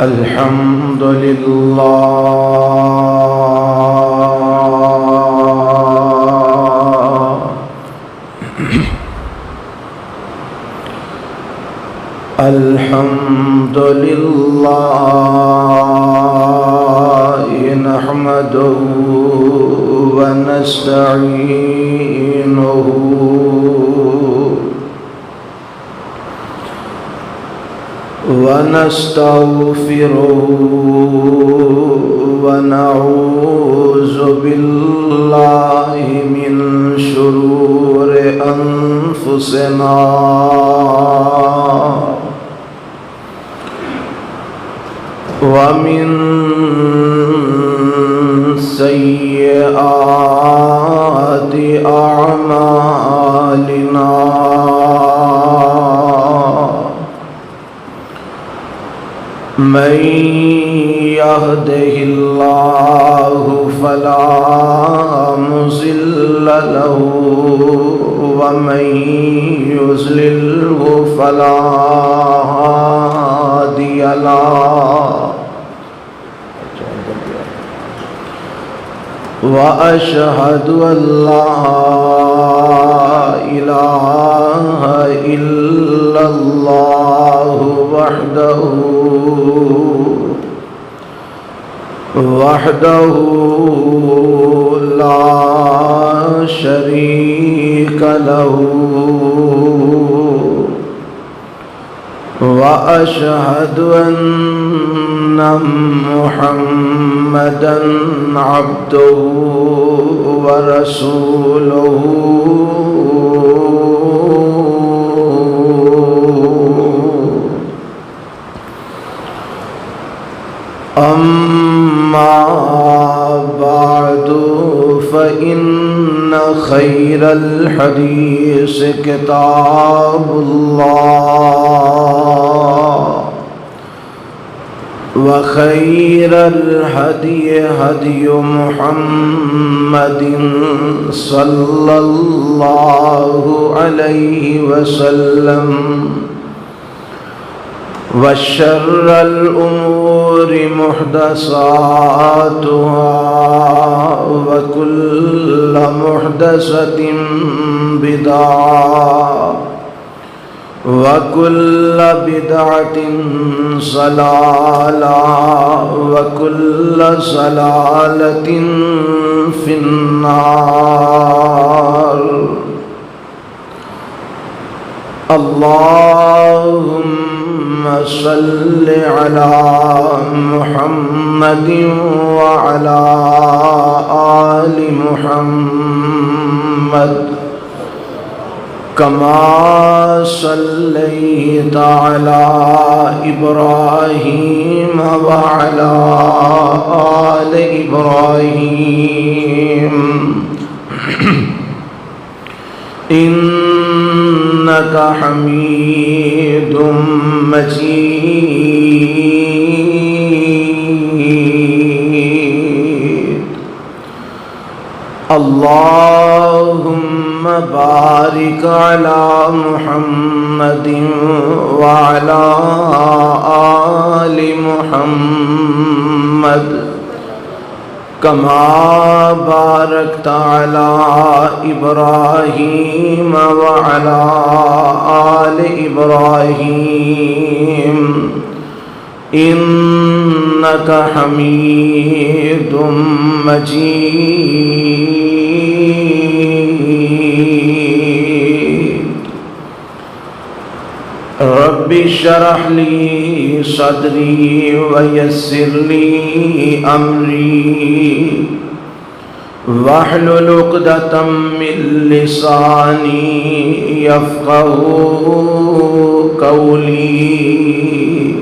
الحمد لله الحمد لله نحمده ونستعينه ونستغفره ونعوذ بالله من شرور أنفسنا ومن سيئات أعمالنا من يهده الله فلا مضل له ومن يضلله فلا هادي له وأشهد أن لا إله إلا الله وحده لا شريك له وأشهد أن محمدًا عبده ورسوله أما بعد فإن خير الحديث كتاب الله وخير الهدي هدي محمد صلى الله عليه وسلم وشر الأمور محدثاتها وكل محدثة بدعة وكل بدعة ضلالة وكل ضلالة في النار. اللهم صل على محمد وعلى آل محمد كما صليت على إبراهيم وعلى آل إبراهيم إنك حميد مجيد. اللهم بارك على محمد وعلى آل محمد كما باركت على إبراهيم وعلى آل إبراهيم إنك حميد مجيد. رب اشرح لي صدري ويسر لي أمري واحلل عقدة من لساني يفقهوا قولي.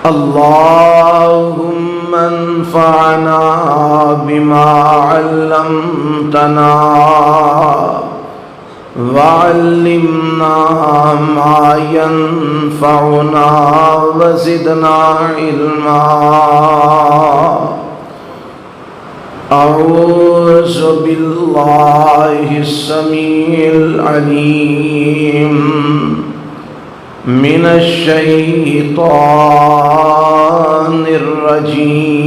اللهم انفعنا بما علمتنا وعلمنا ما ينفعنا وزدنا علما. أعوذ بالله السميع العليم من الشیطان الرجیم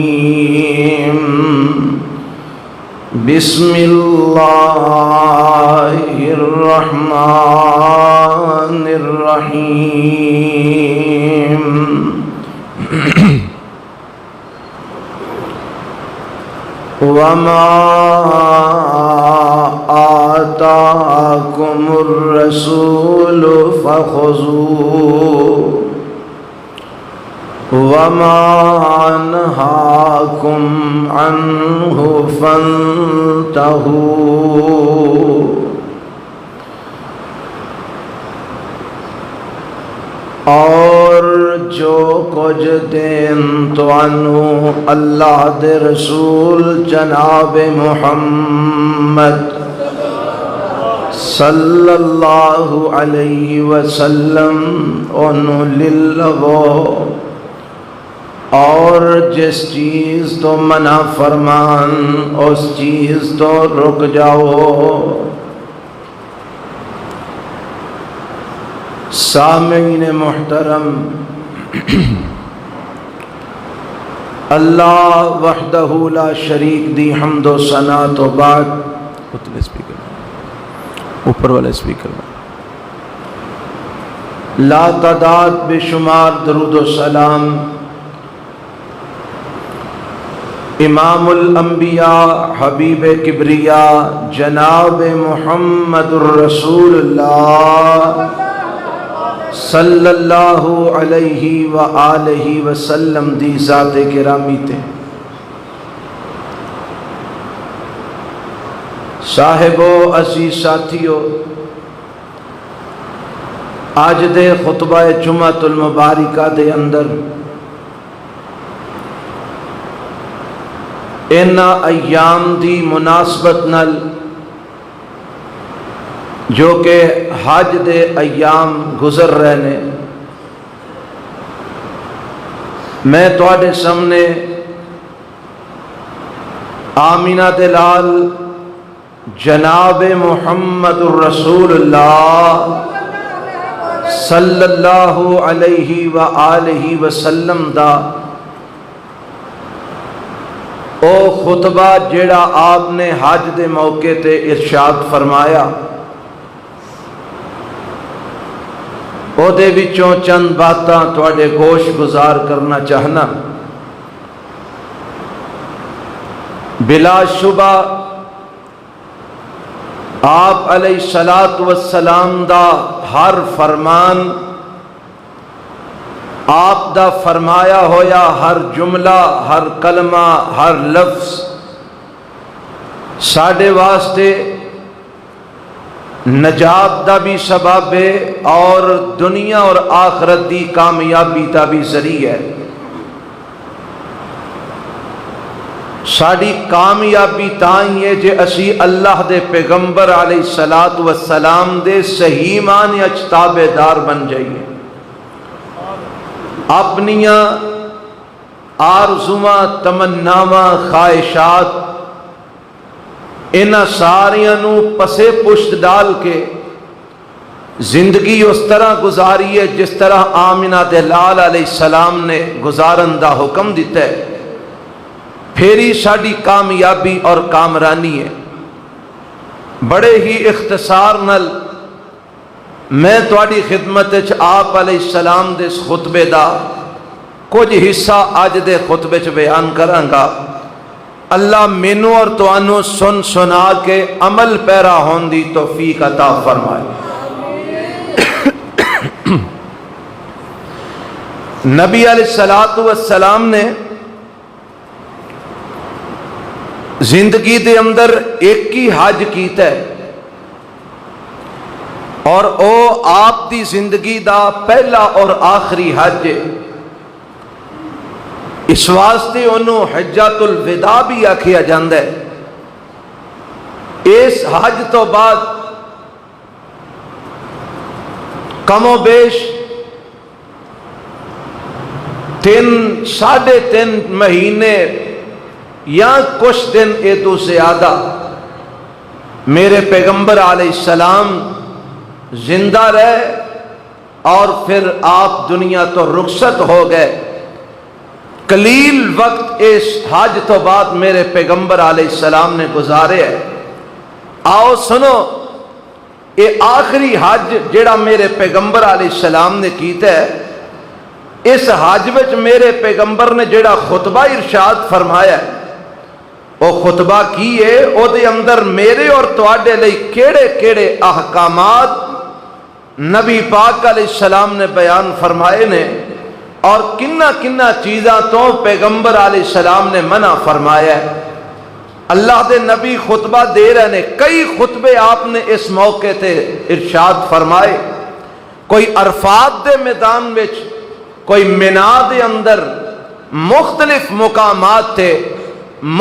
بسم اللہ الرحمن الرحیم وما آتاكم الرسول فخذوه وما نهاكم عنه فانتهوا اور جو کچھ دین تو عنہ اللہ دے رسول جناب محمد صلی اللہ علیہ وسلم انہوں للو اور جس چیز تو منع فرمان اس چیز تو رک جاؤ۔ سامعین محترم، اللہ وحدہ لا شریک دی حمد و ثنا تو بعد اوپر والے اسپیکر میں لا تعداد بے شمار درود و سلام امام الانبیاء حبیب کبریا جناب محمد الرسول اللہ صلی اللہ علیہ وآلہ وسلم دی ذات گرامی تے صاحبو عزیز ساتھیو، آج دے خطبہ جمعۃ المبارکہ دے اندر اینا ایام دی مناسبت نال جو کہ حج دے ایام گزر رہے نے، میں تواڈے سامنے آمینہ دلال جناب محمد الرسول اللہ صلی اللہ علیہ وآلہ وسلم دا او خطبہ جیڑا آپ نے حج دے موقع تے ارشاد فرمایا، او دے وچوں چند باتاں تواڈے گوش گزار کرنا چاہنا۔ بلا شبہ آپ علیہ السلام دا ہر فرمان، آپ دا فرمایا ہویا ہر جملہ، ہر کلمہ، ہر لفظ ساڈے واسطے نجات دا بھی سبب ہے اور دنیا اور آخرت دی کامیابی دا بھی ذریعہ ہے۔ ساڑی کامیابی تائیں ہے جے اسی اللہ دے پیغمبر علیہ السلام دے صحیح معنی اچ تابع دار بن جائیے، اپنیاں آرزواں تمناواں خواہشات انہاں ساریاں نو پسے پشت ڈال کے زندگی اس طرح گزاری ہے جس طرح آمنہ دلال علیہ السلام نے گزارن دا حکم دیتا ہے، پھیری ساڑی کامیابی اور کامرانی ہے۔ بڑے ہی اختصار نل میں تواڈی خدمت وچ آپ علیہ السلام دے خطبے دا کچھ حصہ آج دے خطبے چ بیان کراں گا۔ اللہ مینوں اور توانوں سن سنا کے عمل پیرا ہون دی توفیق عطا فرمائے۔ نبی علیہ السلام نے زندگی دے اندر ایک ہی حج کیتا ہے اور او آپ دی زندگی دا پہلا اور آخری حج ہے۔ اس واسطے انہوں حجۃ الوداع بھی آکھیا جاندا ہے۔ اس حج تو بعد کم و بیش 3.5 مہینے یا کچھ دن تو زیادہ میرے پیغمبر علیہ السلام زندہ رہے اور پھر آپ دنیا تو رخصت ہو گئے۔ قلیل وقت اس حج تو بعد میرے پیغمبر علیہ السلام نے گزارے ہے۔ آؤ سنو، یہ آخری حج جڑا میرے پیغمبر علیہ السلام نے کیتا ہے، اس حج وچ میرے پیغمبر نے جڑا خطبہ ارشاد فرمایا ہے، وہ خطبہ کی ہے، او دے اندر میرے اور تواڈے لئی کیڑے کیڑے احکامات نبی پاک علیہ السلام نے بیان فرمائے نے، اور کنہ کنہ چیزاں تو پیغمبر علیہ السلام نے منع فرمایا ہے۔ اللہ دے نبی خطبہ دے رہے نے، کئی خطبے آپ نے اس موقع تے ارشاد فرمائے، کوئی عرفات دے میدان وچ، کوئی مینا دے اندر، مختلف مقامات تھے،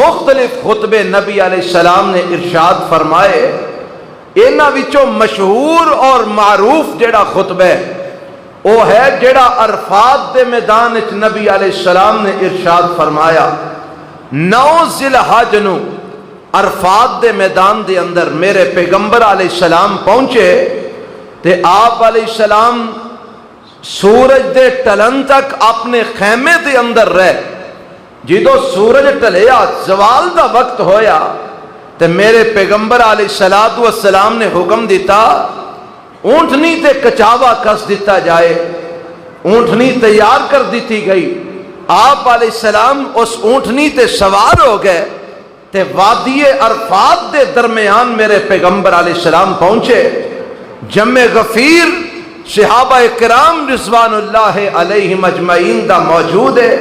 مختلف خطبے نبی علیہ السلام نے ارشاد فرمائے۔ انہاں وچوں مشہور اور معروف جڑا خطبہ ہے وہ ہے جڑا عرفات دے میدان وچ نبی علیہ السلام نے ارشاد فرمایا۔ 9 ذی الحج نو عرفات دے میدان دے اندر میرے پیغمبر علیہ السلام پہنچے تے آپ علیہ السلام سورج دے ٹلن تک اپنے خیمے دے اندر رہے۔ جدو سورج ٹلیا، زوال دا وقت ہویا تے میرے پیغمبر علیہ السلام نے حکم دیتا اونٹنی تے کچاوا کس دیتا جائے۔ اونٹنی تیار کر دیتی گئی، آپ علیہ السلام اس اونٹنی تے سوار ہو گئے تے وادی عرفات دے درمیان میرے پیغمبر علیہ السلام پہنچے۔ جمع غفیر صحابہ کرام رضوان اللہ علیہم اجمعین دا موجود ہے،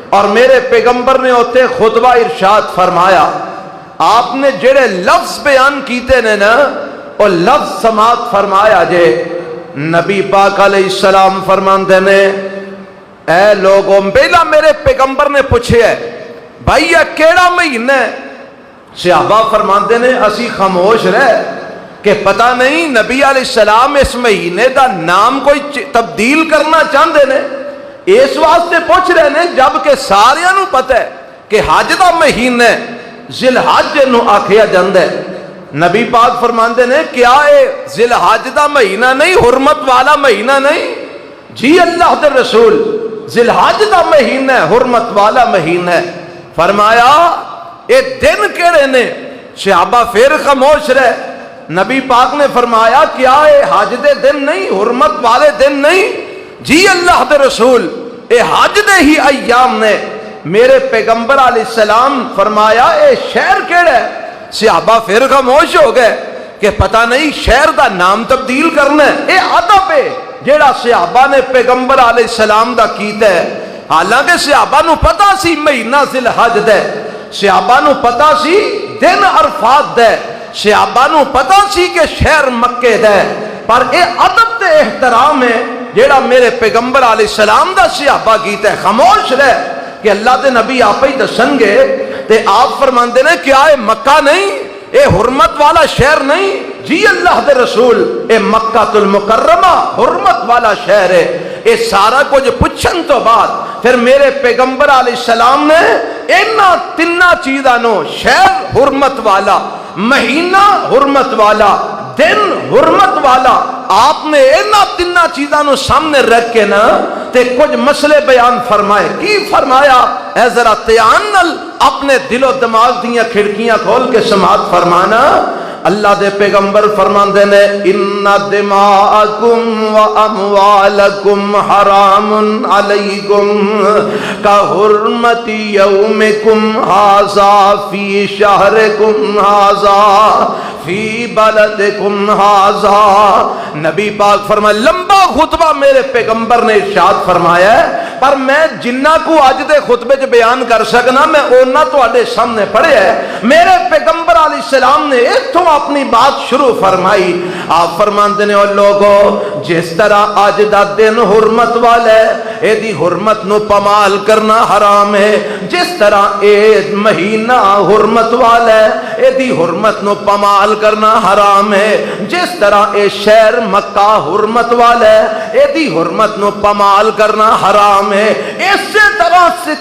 اور میرے پیغمبر نے ہوتے خطبہ ارشاد فرمایا۔ آپ نے جڑے لفظ بیان کیتے نے نا، وہ لفظ سماعت فرمایا جے۔ نبی پاک علیہ السلام فرماندے نے، اے لوگوں، پہلا میرے پیغمبر نے پوچھے ہے بھائی یہ کیڑا مہینہ ہے؟ صحابہ فرماندے نے اسی خاموش رہے کہ پتہ نہیں نبی علیہ السلام اس مہینے دا نام کوئی تبدیل کرنا چاہتے نے، اس واسطے پوچھ رہے نے، جبکہ ساریاں نو پتہ ہے کہ حج دا مہینہ ذی الحج نو آکھیا جاندا ہے۔ نبی پاک فرماندے نے کیا اے ذی الحج دا مہینہ نہیں، حرمت والا مہینہ نہیں؟ جی اللہ دے رسول، ذی الحج دا مہینہ ہے، حرمت والا مہینہ ہے۔ فرمایا اے دن کیڑے نے؟ صحابہ پھر خاموش رہے۔ نبی پاک نے فرمایا کیا اے حج دے دن نہیں، حرمت والے دن نہیں؟ جی اللہ دے رسول، اے حج دے ہی ایام نے۔ میرے پیغمبر علیہ السلام فرمایا اے شہر کیڑا ہے؟ صحابہ پھر خاموش ہو گئے کہ پتہ نہیں شہر دا نام تبدیل کرنا ہے۔ اے ادب ہے جیڑا صحابہ نے پیغمبر علیہ السلام دا کیتا ہے۔ حالانکہ صحابہ نو پتہ سی مہینہ ذی الحج دے، صحابہ نو پتہ سی دن عرفات دے، صحابہ نو پتہ سی کہ شہر مکے دے، پر اے ادب تے احترام ہے جیڑا میرے پیغمبر علیہ السلام دا صحابہ کیتا ہے۔ خاموش رہے کہ اللہ دے نبی آپ ہی دسن گے تے آپ فرماندے نے کیا اے مکہ نہیں، اے حرمت والا شہر نہیں؟ جی اللہ دے رسول، اے مکہ المکرمہ حرمت والا شہر ہے۔ اے سارا کچھ پوچھن تو بعد پھر میرے پیغمبر علیہ السلام نے اینا تینہ چیزاں نو، شہر حرمت والا، مہینہ حرمت والا، دن حرمت والا، آپ نے اینا تینہ چیزاں نو سامنے رکھ کے نا تے کچھ مسئلے بیان فرمائے۔ کی فرمایا؟ اے ذرا دھیان نال اپنے دل و دماغ دیاں کھڑکیاں کھول کے سماعت فرمانا۔ اللہ دے پیغمبر فرماندے نے ان دماءکم و اموالکم حرام علیکم کحرمت یومکم ھذا فی شہرکم ھذا فی بلدکم ھذا۔ نبی پاک فرمائے، لمبا خطبہ میرے پیغمبر نے ارشاد فرمایا ہے، پر میں جنہ کو اج دے خطبے چ بیان کر سکنا میں اونا تواڈے سامنے پڑھیا ہے۔ میرے پیغمبر علیہ السلام نے اتھوں اپنی بات شروع فرمائی۔ آپ فرماندے نے، او لوگو، جس طرح اج دا دن حرمت والا ہے، اے دی حرمت نو پامال کرنا حرام ہے، جس طرح اے مہینہ حرمت والا ہے، اے دی حرمت نو پامال کرنا حرام ہے، جس طرح اے شہر مکہ حرمت والا ہے، اے دی حرمت نو پامال کرنا حرام حرام ہے۔ اسی طرح سے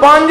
5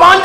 5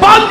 5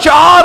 4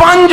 5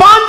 5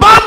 5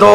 2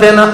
3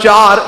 4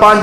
5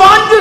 5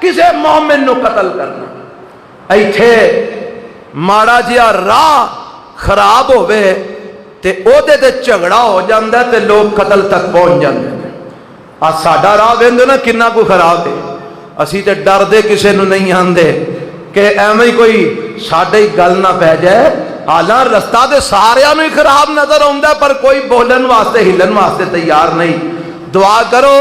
کسے مومن نو قتل کرنا. ایتھے ماڑا جہا راہ خراب ہوئے تے او دے تے جھگڑا ہو جاندہ ہے تے لوگ قتل تک پہنچ جاندے ہیں. ساڈا راہ ویندے نا کنا کو خراب ہے. اسی تے ڈر دے کسے نو نہیں آندے کہ ایویں ہی کوئی ساڈے ہی گل نہ پہ جائے. حالاں رستہ تے ساریاں نوں ہی خراب نظر آوندا ہے پر کوئی بولن واسطے ہلن واسطے تیار نہیں. دعا کرو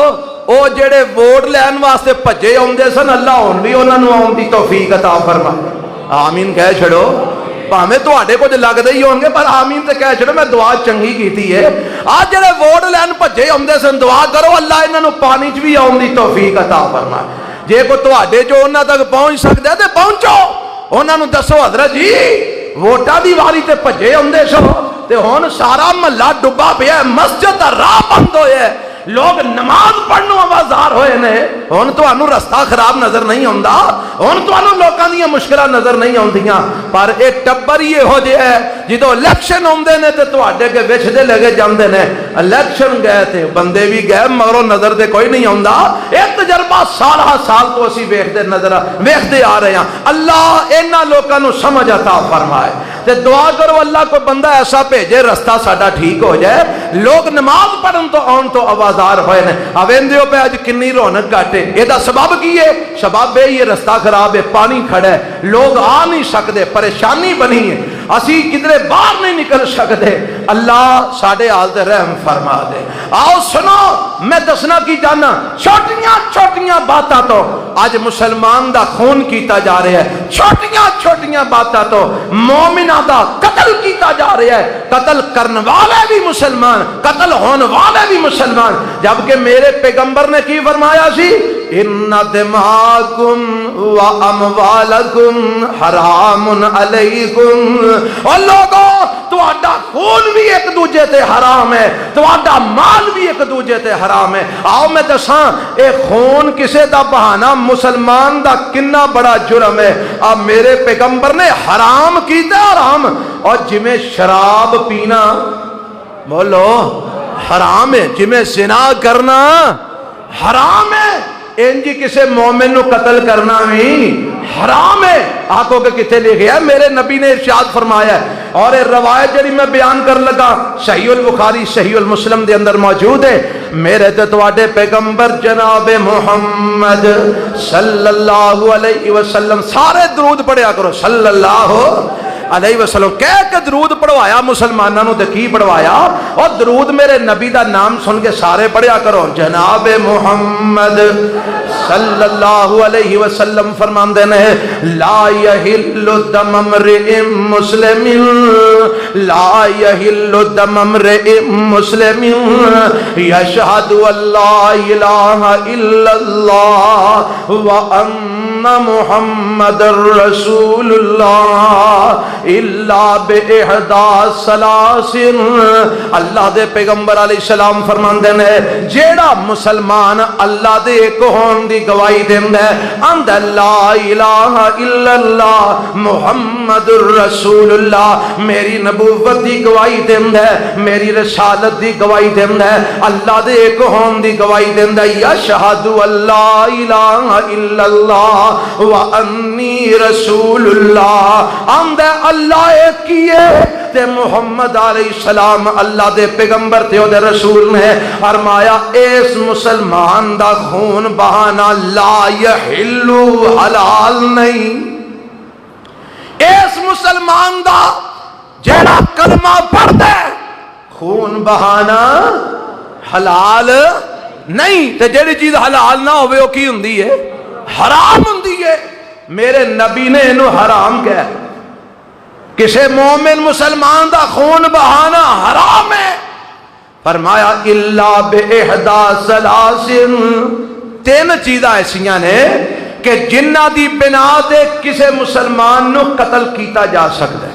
او جڑے ووٹ لین واسطے بھجے آندے سن اللہ ہن بھی انہاں نوں آون دی توفیق عطا فرمائے. آمین کہہ چھڑو. پاویں تواڈے کچھ لگدے ہی ہون گے پر آمین تے کہہ چھڑو. میں دعا چنگی کیتی ہے. آ جڑے ووٹ لین بھجے آندے سن دعا کرو اللہ انہاں نوں پانی چ بھی آون دی توفیق عطا فرمائے. جے کو تواڈے جو انہاں تک پہنچ سکدا تے پہنچو. انہاں نوں دسو حضرت جی ووٹاں دی واری تے بھجے آندے سو تے ہن سارا محلہ ڈبا پیا ہے, مسجد دا راہ بند ہویا ہے, لوگ نماز پڑھنوں آوازار ہوئے نے. ہن تانوں رستہ خراب نظر نہیں آوندا, ہن تانوں لوکاں دیاں مشکلاں نظر نہیں آوندیاں. پر اے ٹبر ہی یہو جہا ہے جدوں الیکشن آوندے نے تے تواڈے کے وچ دے لگے جاندے نے. الیکشن گئے تے بندے بھی گئے مگروں نظر تے کوئی نہیں آوندا. اے تجربہ سال تو اسی ویکھدے آ رہے ہیں. اللہ انہاں لوکاں نوں سمجھ عطا فرمائے تے دعا کرو اللہ کو بندہ ایسا بھیجے رستہ ساڈا ٹھیک ہو جائے. لوگ نماز پڑھن تو آن تو آوازار ہوئے نے. اویندیو پہ اج کنی رونق گھٹے. یہ دا سبب کی ہے؟ سبب ہے یہ رستہ خراب ہے, پانی کھڑا ہے, لوگ آ نہیں سکتے, پریشانی بنی ہے, اسی کدھرے باہر نہیں نکل سکتے. اللہ ساڈے حال تے رحم فرما دے. آؤ سنو میں دسنا کی جانا چھوٹیاں چھوٹیاں باتاں تو اج مسلمان دا خون کیتا جا رہا ہے. چھوٹیاں چھوٹیاں باتاں تو مومناں دا قتل کیتا جا رہا ہے. قتل کرنے والے بھی مسلمان, قتل ہونے والے بھی مسلمان. جبکہ میرے پیغمبر نے کی فرمایا سی ان دماءکم و اموالکم حرام علیکم. اور لوگوں تہاڈا خون بھی ایک دوجے تے حرام ہے, تہاڈا مال بھی ایک دوجے تے حرام ہے. آؤ میں دساں اے خون کسے دا بہانہ مسلمان دا کنا بڑا جرم ہے. اب میرے پیغمبر نے حرام کیتا حرام. اور جمیں شراب پینا بولو حرام ہے, جمیں زنا کرنا حرام ہے, انجی کسے مومن نو قتل کرنا بھی حرام ہے. آنکھوں کے کتے لے گیا میرے نبی نے ارشاد فرمایا ہے. اور یہ روایت جڑی میں بیان کر لگا صحیح البخاری صحیح المسلم دے اندر موجود ہے. میرے تے تواڈے پیغمبر جناب محمد صلی اللہ علیہ وسلم, سارے درود پڑھیا کرو صلی اللہ علیہ وسلم. کہہ کے درود پڑھوایا مسلمانوں تے کی پڑھوایا. اور درود میرے نبی دا نام سن کے سارے پڑھیا کرو. جناب محمد صلی اللہ علیہ وسلم فرماندے نے لا یحل دم امرئ مسلم, لا یحل دم امرئ مسلم یشہد ان لا الہ الا اللہ وان محمد رسول اللہ الا باحدى ثلاث. اللہ دے پیغمبر علیہ السلام فرماندے نے جیڑا مسلمان اللہ دے ایک ہون دی گواہی دیندا ہے اند لا الہ الا اللہ محمد رسول اللہ, میری نبوت دی گواہی دیندا ہے, میری رسالت دی گواہی دیندا ہے, اللہ دے ایک ہون دی گواہی دیندا ہے. یشہد ان لا الہ الا اللہ وانی رسول اللہ, اند اللہ ایک کیے تے محمد علیہ السلام اللہ دے پیغمبر تے او دے رسول نے. فرمایا اس مسلمان دا خون بہانا لا یحل حلال نہیں. اس مسلمان دا جیڑا کلمہ پڑھدا ہے خون بہانا حلال نہیں. تے جیڑی چیز حلال نہ ہوئے وہ کی ہوندی ہے؟ حرام ہوندی ہے. میرے نبی نے انہوں حرام کہا, کسے مومن مسلمان دا خون بہانا حرام ہے. فرمایا الا باحدى ثلاث, تین چیزاں ایسیاں نے کہ جنہ دی بنا دے کسے مسلمان نو قتل کیتا جا سکتا ہے.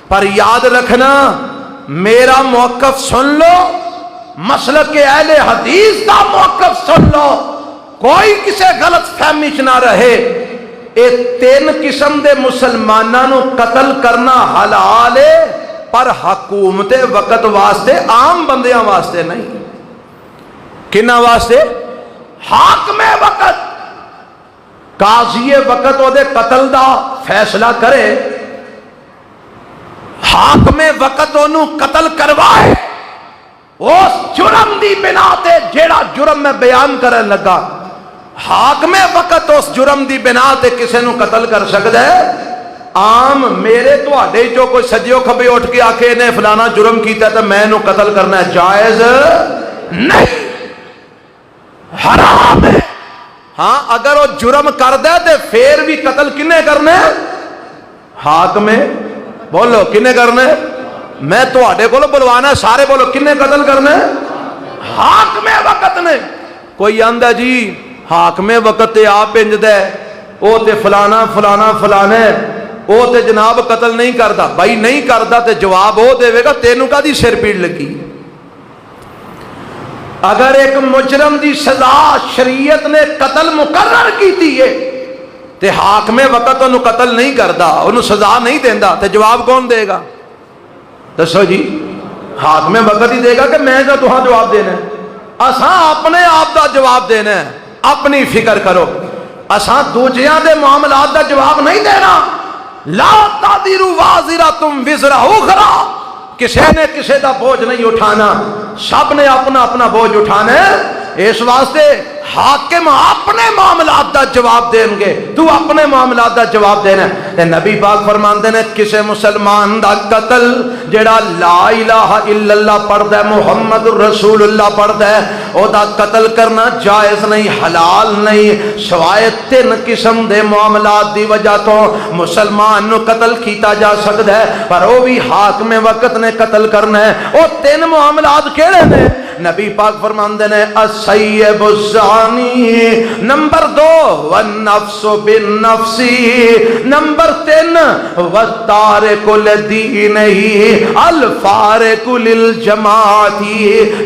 پر یاد رکھنا میرا موقف سن لو, مسلک اہل حدیث دا موقف سن لو, کوئی کسے غلط فہمی چ نہ رہے. اے تین قسم دے مسلمانوں قتل کرنا حلال ہے پر حکومت وقت واسطے, عام بندیاں واسطے نہیں. کنہ واسطے؟ حاکم وقت. قاضی وقت وہ قتل دا فیصلہ کرے، حاکم وقت انہوں قتل کروائے اس جرم دی بنا تے جیڑا جرم میں بیان کرن لگا، حاکم وقت اس جرم دی بنا تے کسے نو قتل کر سکتا ہے؟ عام میرے تو آڈے جو کوئی سجیو کھبے اٹھ کے آکے انہیں فلانا جرم کیتا ہے تو میں نو قتل کرنا ہے، جائز نہیں، حرام ہے۔ ہاں اگر وہ جرم کر دے تو پھر بھی قتل کنے کرنے؟ حاکم بولو کنے کرنے؟ میں تو آڈے کو بلوانا ہے، سارے بولو کنے قتل کرنے؟ حاکم وقت نے۔ کوئی آندہ جی حاکم وقت تے آپ انج دے او تے فلانا فلانا فلانے او تے جناب قتل نہیں کردا، بھائی نہیں کردا تے جواب او دے گا تینوں کا دی سر پیڑ لگی۔ اگر ایک مجرم دی سزا شریعت نے قتل مقرر کی ہے تے حاکم وقت انہوں قتل نہیں کردا، انہوں سزا نہیں دیندہ تے جواب کون دے گا؟ دسو جی، حاکم وقت ہی دے گا کہ میں جو تہاں جواب دینا ہے؟ اساں اپنے آپ دا جواب دینا ہے، اپنی فکر کرو، اساں دوجیاں دے معاملات دا جواب نہیں دینا۔ لا تذر وازرۃ وزر اخری، کسی نے کسی دا بوجھ نہیں اٹھانا، سب نے اپنا اپنا بوجھ اٹھانا ہے۔ اس واسطے حاکم اپنے معاملات دا جواب دیں گے، تو اپنے معاملات دا جواب دینا ہے۔ نبی پاک فرماندے نے کسے مسلمان دا قتل جڑا لا الہ الا اللہ پڑھدا ہے، محمد رسول اللہ پڑھدا ہے، او دا قتل کرنا جائز نہیں، حلال نہیں، سوائے تین قسم دے معاملات دی وجہ تو مسلمان نو قتل کیتا جا سکتا ہے، پر وہ بھی حاکم وقت نے قتل کرنا ہے۔ او تین معاملات کیڑے نے؟ نبی پاک فرماندے نے السیب الزانی، نمبر 2 والنفس بالنفس، نمبر 3 والتارک لدینہ الفارق للجماعت۔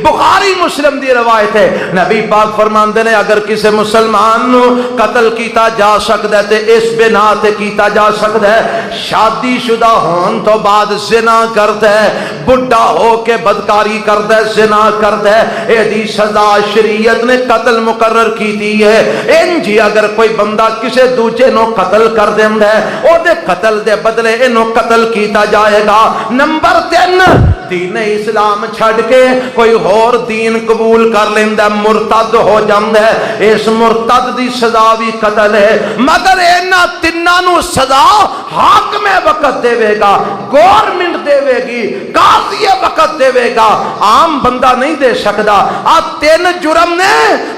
بخاری مسلم دی روایت ہے، نبی پاک فرماندے نے اگر کسی مسلمان نو قتل کیتا جا سکتا ہے تے اس بنا تے کیتا جا سکتا ہے شادی شدہ ہون تو بعد زنا کرتا ہے، بڈھا ہو کے بدکاری کرتا ہے، زنا کرتا ہے، اے دی سزا شریعت نے قتل مقرر کی دی ہے۔ انجی اگر کوئی بندہ کسے دوجے نو قتل کر دیندا ہے، او دے قتل دے بدلے انو قتل کیتا جائے گا۔ نمبر 3 دین اسلام چھڑ کے کوئی اور دین قبول کر لیندا ہے، مرتد ہو جاندا ہے، اس مرتد دی سزا بھی قتل ہے، مگر انہاں تیناں نو سزا حاکم وقت دے گا، گورنمنٹ دے گی، قاضی وقت دے گا، عام بندہ نہیں دے سکتا۔ آ 3 جرم نے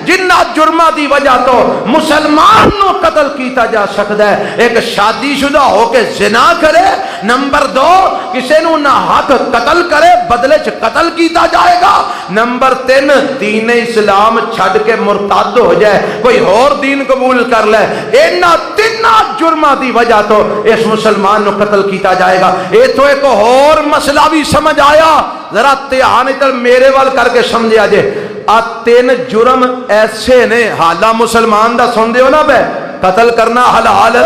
جنہ جرمہ دی وجہ تو مسلمان نو قتل کیتا جا سکتا ہے۔ ایک شادی شدہ ہو کے زنا کرے، نمبر 2 کسی نو نہ حق قتل کرے بدلے چ قتل کیتا جائے گا، نمبر 3 دین اسلام چھڑ کے مرتد ہو جائے، کوئی اور دین قبول کر لے، انہاں 3 جرمہ دی وجہ تو اس مسلمان نو قتل کیتا جائے گا۔ اے تو ایک اور مسئلہ بھی سمجھ آیا، ذرا دھیان ادھر میرے وال کر کے سمجھا جے۔ آ 3 جرم ایسے نے، حالہ مسلمان دا سن دیو نا بے، قتل کرنا حلال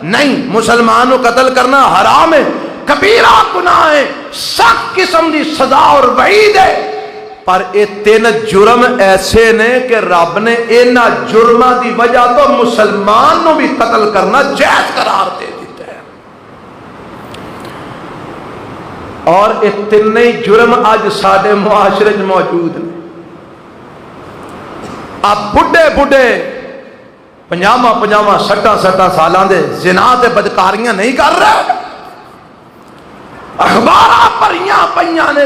نہیں، مسلمان کو قتل کرنا حرام ہے، کبیرہ گناہ ہے، سخت قسم دی سزا اور وعید ہے، پر یہ 3 جرم ایسے نے کہ رب نے انہاں جرمہ دی وجہ تو مسلمان نو بھی قتل کرنا جائز قرار دے دیتا ہے۔ اور یہ 3 جرم آج ساڈے معاشرے میں موجود ہیں۔ اب بڑھے بڑھے 50 60 سالاں دے زنا تے بدکاریاں نہیں کر رہے، اخباراں پریاں پئیاں نے،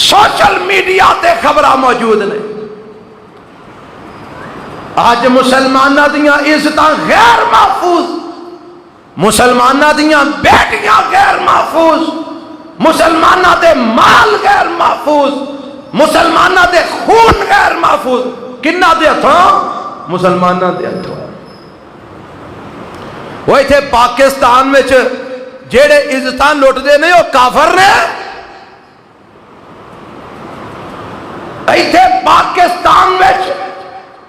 سوشل میڈیا تے خبراں موجود نے۔ آج مسلمانہ دیاں عزتاں غیر محفوظ، مسلمانہ دیاں بیٹیاں غیر محفوظ، مسلمانہ دے مال غیر محفوظ، مسلمانہ دے خون غیر محفوظ، کنہ دے ہتھوں؟ مسلمانہ دے ہتھوں۔ وہ ایتھے پاکستان میں جیڑے عزتاں لوٹ دے نے وہ کافر نے، ایتھے پاکستان میں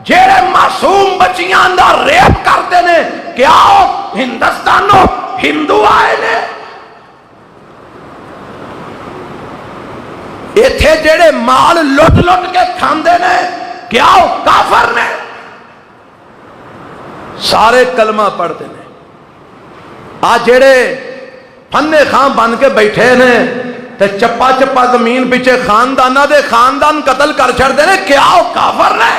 جیڑے معصوم بچیاں دا ریپ کرتے نے، کیا وہ ہندوستانوں ہندو آئے نے؟ ایتھے جیڑے مال لٹ لٹ کے کھاندے نے، کیا وہ کافر نے؟ سارے کلمہ پڑھتے ہیں. آ جڑے فنے خان بن کے بیٹھے نے تے چپا چپا زمین پیچھے خاندانہ دے خاندان قتل کر چھڑتے ہیں. کیا وہ کافر نے؟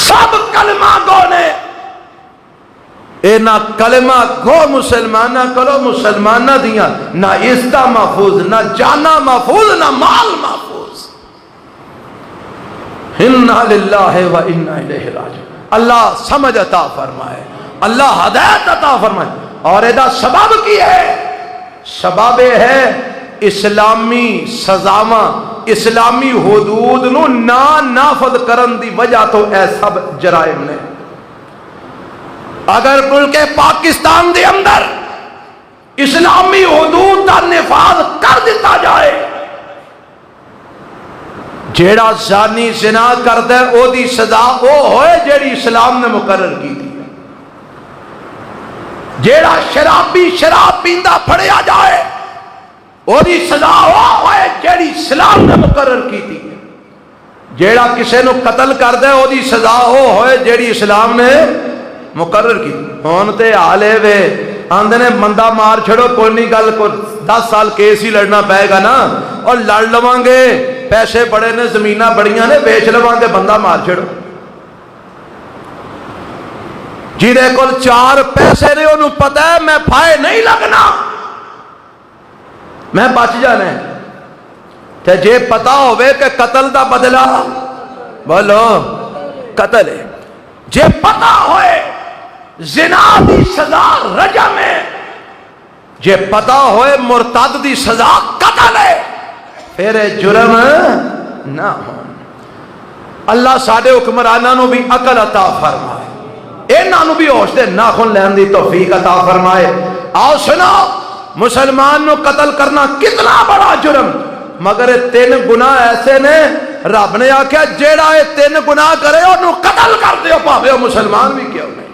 سب کلمہ گو نے. اے نہ کلمہ گو مسلمانہ کرو مسلمانہ دیاں نہ عزتہ محفوظ، نہ جانا محفوظ، نہ مال محفوظ. انا للہ و انا الیہ راجعون. اللہ سمجھ عطا فرمائے، اللہ ہدایت عطا فرمائے. اور ایدہ سبب کی ہے، سبب ہے اسلامی سزاواں، اسلامی حدود نو نافذ کرن دی وجہ تو اے سب جرائم نے. اگر ملک پاکستان دے اندر اسلامی حدود دا نفاذ کر دیتا جائے، جیڑا زانی زنا کردے او دی سزا او ہوئے جیڑی اسلام نے مقرر کی تھی. جیڑا شرابی شراب پیندہ پھڑیا جائے او دی سزا او ہوئے جیڑی اسلام نے مقرر کی تھی. جیڑا کسے نو قتل کردے او دی سزا او ہوئے جیڑی اسلام نے مقرر کی. ہون تے آلے وے آندھے نے بندہ مار چھڑو کوئی نہیں گل کو 10 سال کیس ہی لڑنا پائے گا نا، اور لڑ لوان گے پیسے بڑے نے زمینہ بڑیاں نے بیچ لوان گے بندہ مار چھڑو. جیدے کل 4 پیسے نے انہوں پتہ ہے میں پھائے نہیں لگنا، میں بچ جانا ہے. تے جے پتا ہوئے کہ قتل دا بدلہ بولو قتل ہے، جے پتا ہوئے زنا دی سزا رجم ہے، جے پتا ہوئے مرتد دی سزا قتل ہے، پھر جرم نہ ہو. اللہ ساڑھے حکمرانہ نو بھی عقل عطا فرمائے، انہاں نو بھی ہوش دے ناخن لین دی توفیق عطا فرمائے. آؤ سنو، مسلمان نو قتل کرنا کتنا بڑا جرم، مگر 3 گناہ ایسے نے رب نے آکھیا جیڑا یہ 3 گناہ کرے انہوں قتل کر دے پاوے مسلمان بھی کیوں نہیں.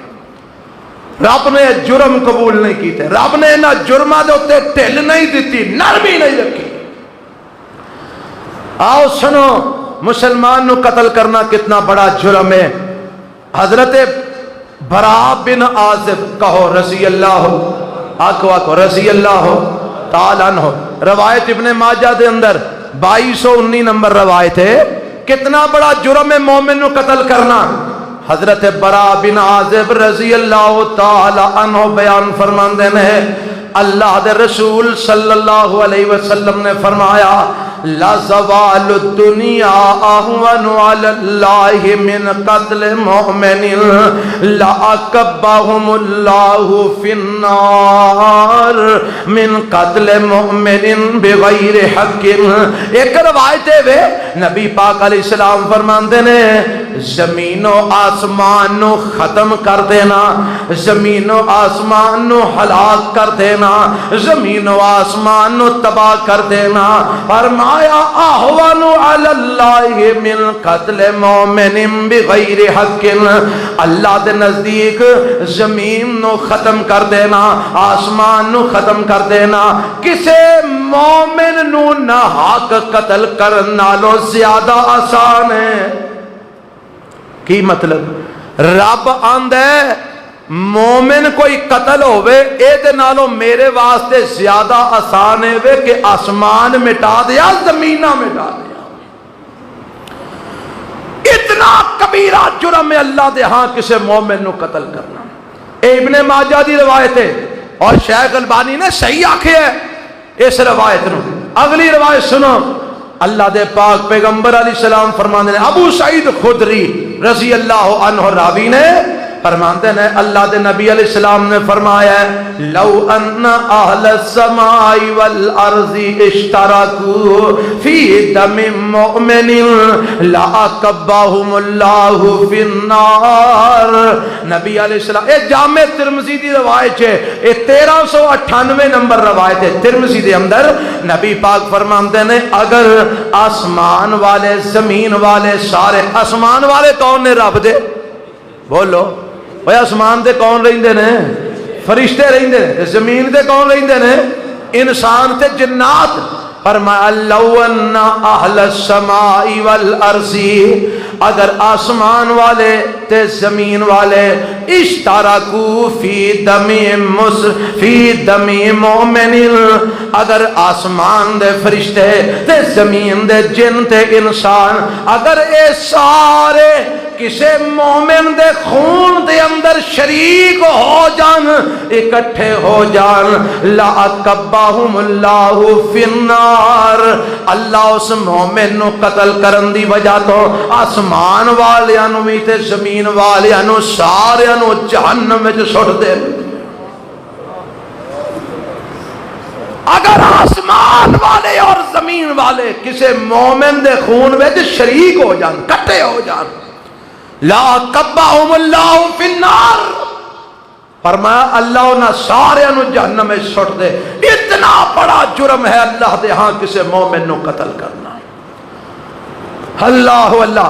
رب نے جرم قبول نہیں کیتے، رب نے نہ جرمہ دے ہوتے ٹھل نہیں دیتی، نرمی نہیں رکھی. آؤ سنو، مسلمان نو قتل کرنا کتنا بڑا جرم ہے. حضرت برا بن عازب کہو رضی اللہ آکو رضی اللہ تعالیٰ عنہ، روایت ابن ماجہ دے اندر 2219 نمبر روایت ہے. کتنا بڑا جرم ہے مومن نو قتل کرنا. حضرت برا بن عازب رضی اللہ تعالیٰ عنہ بیان فرماندے ہیں اللہ دے رسول صلی اللہ علیہ وسلم نے فرمایا لَزَوَالُ الدُّنْيَا أَهْوَنُ عَلَى اللَّهِ مِنْ قَتْلِ مُؤْمِنٍ لَأَكَبَّهُمُ اللَّهُ فِي النَّارِ مِنْ قَتْلِ مُؤْمِنٍ بِغَيْرِ حَقٍ. ایک روایت ہے نبی پاک علیہ السلام فرماندے نے زمین و آسمان نو ختم کر دینا، زمین و آسمان نو ہلاک کر دینا، زمین و آسمان نو تباہ کر دینا. فرمایا احوان علی اللہ من قتل مومن بغیر حق. اللہ دے نزدیک زمین نو ختم کر دینا، آسمان نو ختم کر دینا کسے مومن نو نہ حق قتل کرنا لو زیادہ آسان ہے. کی مطلب رب آندے مومن کوئی قتل ہوئے اے دے نالو میرے واسطے زیادہ آسان ہے کہ آسمان مٹا دیا زمینہ مٹا دیا. اتنا کبیرہ جرم ہے اللہ دے ہاں کسے مومن نو قتل کرنا. اے ابن ماجہ دی روایت ہے اور شیخ البانی نے صحیح آکھے ہے اس روایت نو. اگلی روایت سنو، اللہ دے پاک پیغمبر علیہ السلام فرماندے نے ابو سعید خدری رضی اللہ عنہ راوی نے فرماندے نے اللہ دے نبی علیہ السلام نے فرمایا ہے لو ان اہل السماء والارض اشترکوا فی دم مؤمن لعقبہم اللہ فی النار. نبی علیہ السلام اے جامع ترمذی دی روایت ہے، اے 1398 نمبر روایت ہے ترمذی دے اندر. نبی پاک فرماندے نے اگر آسمان والے زمین والے سارے آسمان والے کون نے رب دے بولو وہ آسمان دے کون رہندے نے فرشتے رہندے نے، زمین دے کون رہندے نے انسان تے جنات. فرمایا لو ان اہل السماء والارض، اگر آسمان والے تے زمین والے اشترکو فی دم مومن، اگر آسمان دے فرشتے تے زمین دے جن تے انسان اگر اے سارے کسے مومن دے خون دے اندر شریک ہو جان، اکٹھے ہو جان، لَأَكَبَّهُمُ اللَّهُ فِي النَّارِ، اللہ اس مومن نو قتل کرن دی وجہ تو آسمان والیاں نو بھی تے زمین والیاں نو سارے نو جہنم وچ سٹ دے۔ اگر آسمان والے اور زمین والے کسے مومن دے خون وچ شریک ہو جان، کٹھے ہو جان، لا کبہم اللہ فی النار، فرمایا اللہ انہاں سارے نو جہنم میں سٹ دے۔ اتنا بڑا جرم ہے اللہ دے ہاں کسے مومن نو قتل کرنا۔ اللہ اللہ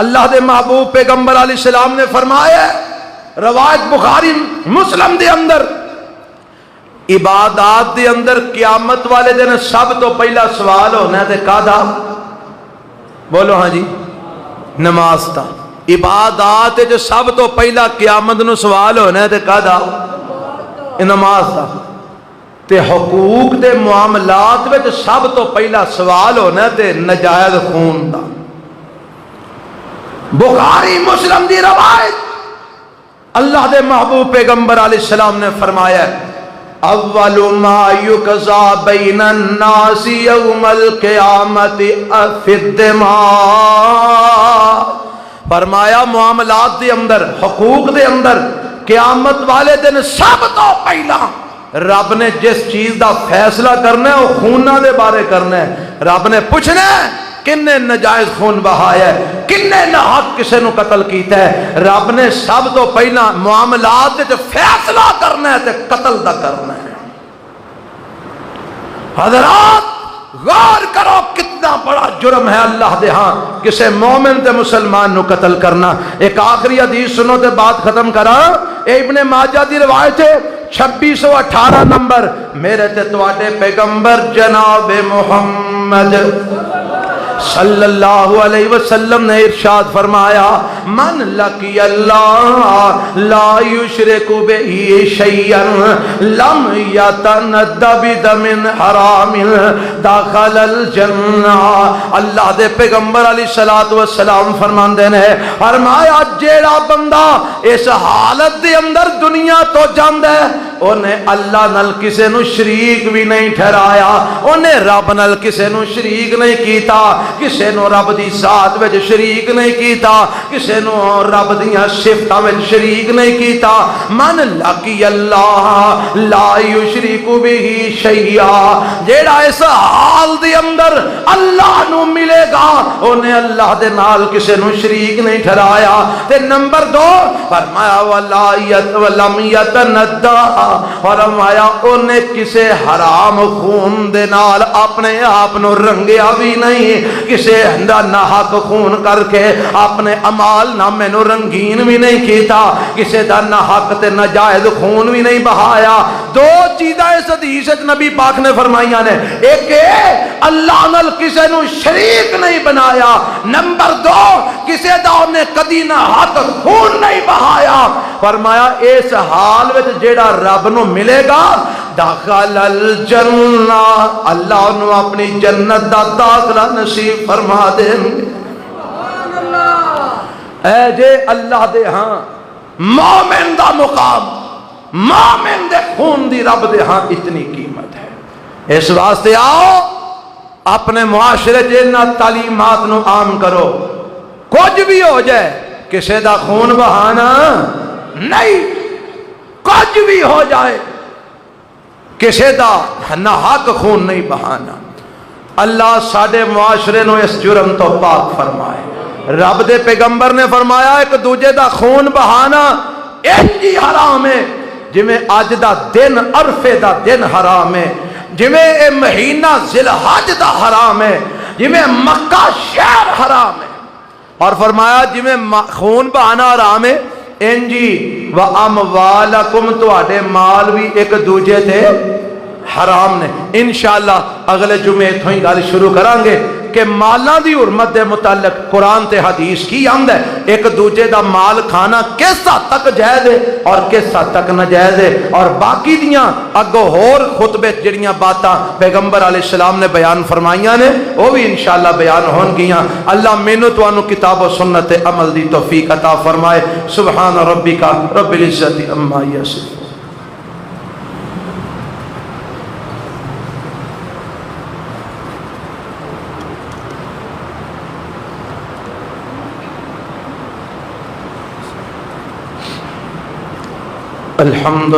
اللہ دے محبوب پیغمبر علیہ السلام نے فرمایا، روایت بخاری مسلم دے اندر، عبادات دے اندر قیامت والے دن سب تو پہلا سوال ہونا ہے تے کادا؟ بولو ہاں جی، نماز دا۔ عبادات جو سب تو پہلا قیامت نو سوال ہونا ہے تے کادا؟ نماز دا۔ تے حقوق دے معاملات وچ سب تو پہلا سوال ہونا ہے تے نجائز خون دا۔ بخاری مسلم دی روایت، اللہ دے محبوب پیغمبر علیہ السلام نے فرمایا، اول ما یقضا بین الناس یوم القیامت فی الدماء، فرمایا معاملات دے اندر، حقوق دے اندر قیامت والے دن سب تو پہلا رب نے جس چیز دا فیصلہ کرنا ہے وہ خونہ دے بارے کرنا ہے۔ رب نے پوچھنا ہے کنے نجائز خون بہایا ہے، کنے ناحق کسے نو قتل کیتا ہے۔ رب نے سب تو پہلا معاملات تے فیصلہ کرنا ہے تے قتل دا کرنا ہے۔ حضرات غور کرو کتنا بڑا جرم ہے اللہ دے ہاں کسے مومن تے مسلمان نو قتل کرنا۔ ایک آخری حدیث سنو تے بات ختم کرا، ابن ماجہ دی روایت ہے 2618 نمبر، میرے تے تواڈے پیغمبر جناب محمد صلی اللہ علیہ وسلم نے ارشاد فرمایا، من لقی اللہ لا یشرک بہ شیئا لم یتندب بدم حرام دخل الجنہ۔ اللہ دے پیغمبر علیہ الصلوۃ والسلام فرماندے نے، فرمایا جیڑا بندہ اس حالت دے اندر دنیا تو جاندا ہے، اونے اللہ نال کسے نو شریک بھی نہیں ٹھہرایا، اونے رب نال کسے نو شریک نہیں کیتا، کسے نو رب دی ذات وچ شریک نہیں کیتا، کسے نو رب دیاں صفتاں وچ شریک نہیں کیتا۔ من لقی اللہ لا یشرک بہ شیئا، جیڑا اس حال دے اندر اللہ نو ملے گا اونے اللہ دے نال کسے نو شریک نہیں ٹھہرایا۔ تے نمبر 2 فرمایا ولم یتندہ، فرمایا اونے کسے حرام خون دے نال اپنے آپ نو رنگیا بھی نہیں، کسے ناحق خون کر کے اپنے امال نامے نو رنگین بھی نہیں کیتا، کسے دا ناحق تے ناجائز خون بھی نہیں بہایا۔ 2 چیزاں اس حدیث وچ نبی پاک نے فرمائیاں نے، ایک اللہ نال کسے نو شریک نہیں بنایا، نمبر 2 کسے دا انہیں کدی ناحق خون نہیں بہایا۔ فرمایا اس حال وچ جیڑا رب نو ملے گا داخل الجنہ، اللہ انہوں اپنی جنت دا داخلہ نصیب فرما دیں گے۔ اے جے اللہ دے ہاں مومن دا مقام، مومن دے خون دی رب دے ہاں اتنی قیمت ہے۔ اس واسطے آؤ اپنے معاشرے جنہ تعلیمات نو عام کرو، کچھ بھی ہو جائے کسے دا خون بہانا نہیں، کچھ بھی ہو جائے کسے دا ناحق خون نہیں بہانا۔ اللہ ساڈے معاشرے نو اس جرم تو پاک فرمائے۔ رب دے پیغمبر نے فرمایا ایک دوجے دا خون بہانا انجی حرام ہے جویں اج دا دن عرفے دا دن حرام ہے، جویں اے مہینہ ذی الحج دا حرام ہے، جویں مکہ شہر حرام ہے، اور فرمایا جویں خون بہانا حرام ہے انجی وَأَمْوَالَكُمْ، تواڈے مال بھی ایک دوجے تے حرام نے۔ انشاءاللہ اگلے جمعے اتھوں ہی گل شروع کریں گے کہ مالاں دی حرمت دے متعلق قرآن تے حدیث کی آمد ہے، ایک دوجے دا مال کھانا کس حد تک جائز ہے اور کس حد تک ناجائز ہے، اور باقی دیاں اگوں ہور خطبے جڑیاں باتاں پیغمبر علیہ السلام نے بیان فرمائیاں نے وہ بھی انشاءاللہ بیان ہون گیاں۔ اللہ مینوں تانوں کتاب و سنت عمل دی توفیق عطا فرمائے۔ سبحان ربک رب العزت عما یصفون۔ الحمد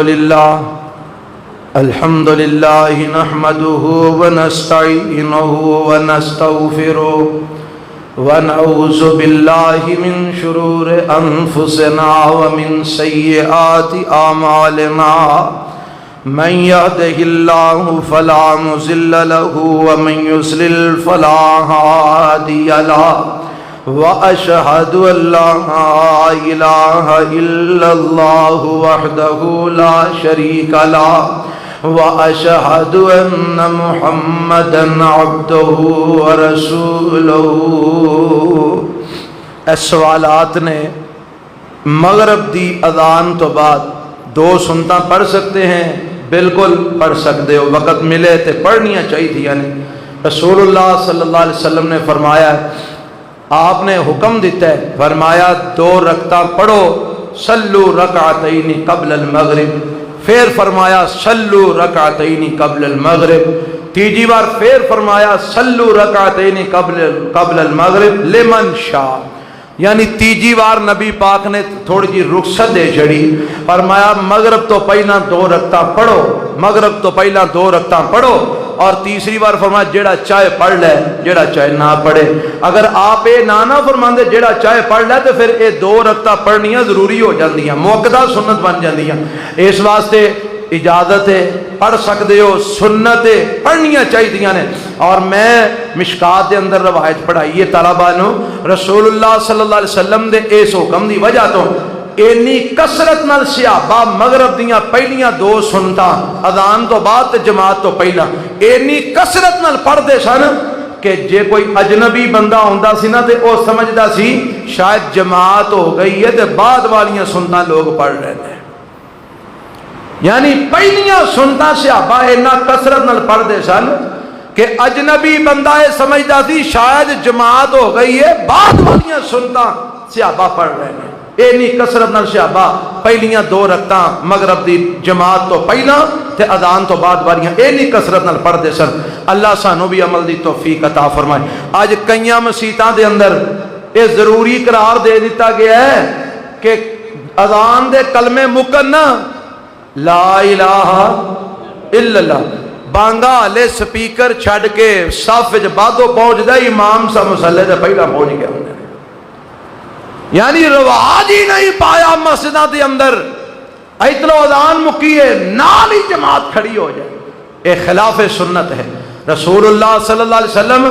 لله نحمده ونستعينه ونستغفره ونعوذ بالله من شرور أنفسنا ومن سيئات أعمالنا من يهده الله فلا مضل له ومن يضلل فلا هادي له وأشهد أن لا إله إلا الله وحده لا شريك له وأشهد أن محمدا عبده ورسوله۔ اس سوالات نے مغرب دی اذان تو بعد دو سنتاں پڑھ سکتے ہیں؟ بالکل پڑھ سکتے ہو، وقت ملے تے پڑھنیاں چاہیے تھی۔ یعنی رسول اللہ صلی اللہ علیہ وسلم نے فرمایا، آپ نے حکم دیتا ہے، فرمایا دو رکعتاں پڑھو، صلو رکعتین قبل المغرب، پھر فرمایا صلو رکعتین قبل المغرب، تیجی بار پھر فرمایا صلو رکعتین قبل المغرب لمن شاء۔ یعنی تیجی بار نبی پاک نے تھوڑی جی رخصت دے چھڑی، فرمایا مغرب تو پہلا دو رکعتاں پڑھو، مغرب تو پہلا دو رکعتاں پڑھو، اور تیسری بار فرمایا جیڑا چاہے پڑھ لے جیڑا چاہے نہ پڑھے۔ اگر آپ یہ نہ فرماندے جیڑا چاہے پڑھ لے تو پھر یہ دو رکعتاں پڑھنیاں ضروری ہو جاندیاں، موقدہ سنت بن جاندیاں۔ اس واسطے اجازت ہے، پڑھ سکتے ہو، سنت ہے، پڑھنیاں چاہیے نے۔ اور میں مشکات دے اندر روایت پڑھائی ہے طلباء نو، رسول اللہ صلی اللہ علیہ وسلم دے اس حکم دی وجہ تو اینی کثرت نال صحابہ مغرب دیاں پہلیاں دو سنتاں اذان تو بعد تے جماعت تو پہلا اینی کثرت نال پڑھدے سن کہ جے کوئی اجنبی بندہ ہوندا سی نا تے او سمجھدا سی شاید جماعت ہو گئی ہے تے بعد والیاں سنتاں لوگ پڑھ رہے ہیں۔ یعنی پہلیاں سنتاں صحابہ اینا کثرت نال پڑھدے سن کہ اجنبی بندہ یہ سمجھدا سی شاید جماعت ہو گئی ہے، بعد والیاں سنتاں صحابہ پڑھ رہے ہیں۔ اینی کثرت نال صحابہ پہلیاں دو رکعتاں مغرب دی جماعت تو پہلا تے اذان تو بعد والیاں اینی کثرت نال پڑھدے سن۔ اللہ سانو بھی عمل دی توفیق عطا فرمائے۔ آج کئیاں مسیتاں دے اندر یہ ضروری قرار دے دیتا گیا ہے کہ اذان دے کلمے مکن نا لا الہ الا اللہ، بانگا لے سپیکر چھڑ کے صف وچ بعدوں پہنچ دا امام سا مصلی تے پہلا پہنچ گیا ہوندے۔ یعنی رواج ہی نہیں پایا مسجدہ دے اندر ایتلو اذان مکی ہے نال ہی جماعت کھڑی ہو جائے، اے خلاف سنت ہے۔ رسول اللہ صلی اللہ علیہ وسلم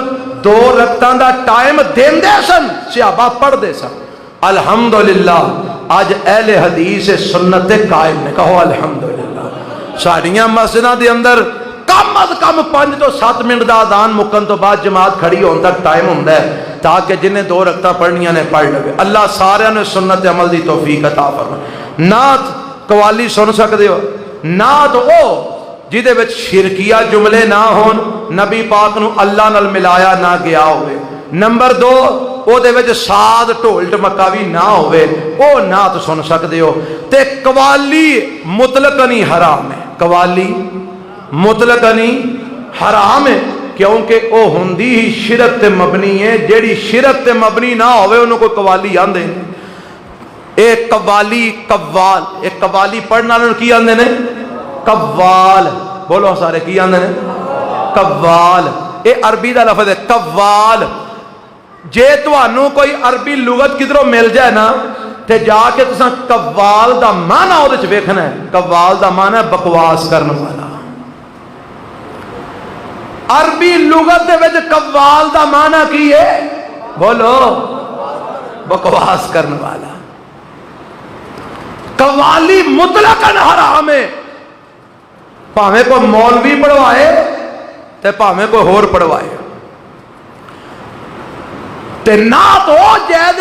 دو رکعتاں دا ٹائم دیندے سن، صحابہ پڑھ دے سن۔ الحمدللہ آج اہل حدیث سنت قائم نے، کہو الحمدللہ۔ ساڑیاں مسجدہ دے اندر کم از کم 5 تو 7 منٹ دا اذان مکن تو بعد جماعت کھڑی ہون تک ٹائم ہوندا ہے تاکہ جنہیں دو رکعتاں پڑھنیاں نے پڑھ لگے۔ اللہ سارے نے سنت عمل دی توفیق عطا فرمائے۔ نعت قوالی سن سکتے ہو، نعت او جدے وچ شرکیہ جملے نہ ہون، نبی پاک نو اللہ نال ملایا نہ گیا ہوئے۔ نمبر 2 او دے وچ ساز ڈھول ڈمکاوی نہ ہوئے، او نعت سن سکتے ہو۔ تے قوالی مطلقاً حرام ہے، قوالی مطلقاً حرام ہے، کیونکہ او ہندی ہی شرک تے مبنی ہے، جیڑی شرک تے مبنی نہ ہوئے انہوں کو قوالی آندے ہیں۔ ایک قوالی قوال، ایک قوالی پڑھنا انہوں کی آندے نے قوال، بولو سارے کی آندے نے قوال، اے عربی دا لفظ ہے قوال۔ جے تو انہوں کوئی عربی لغت کدھروں مل جائے نا تے جا کے تساں قوال دا معنی ہو دے چھ ویکھنا ہے۔ قوال دا معنی ہے بکواس کرنے والا۔ عربی لغت دے وچ قوال دا معنی کی ہے؟ بولو بکواس کرنے والا۔ قوالی مطلقاً حرام ہے، ਭਾਵੇਂ ਕੋਈ ਮੌਲਵੀ ਪੜਵਾਏ ਤੇ ਭਾਵੇਂ ਕੋਈ ਹੋਰ ਪੜਵਾਏ। ਤੇ ਨਾਤ ਉਹ ਜੈਦ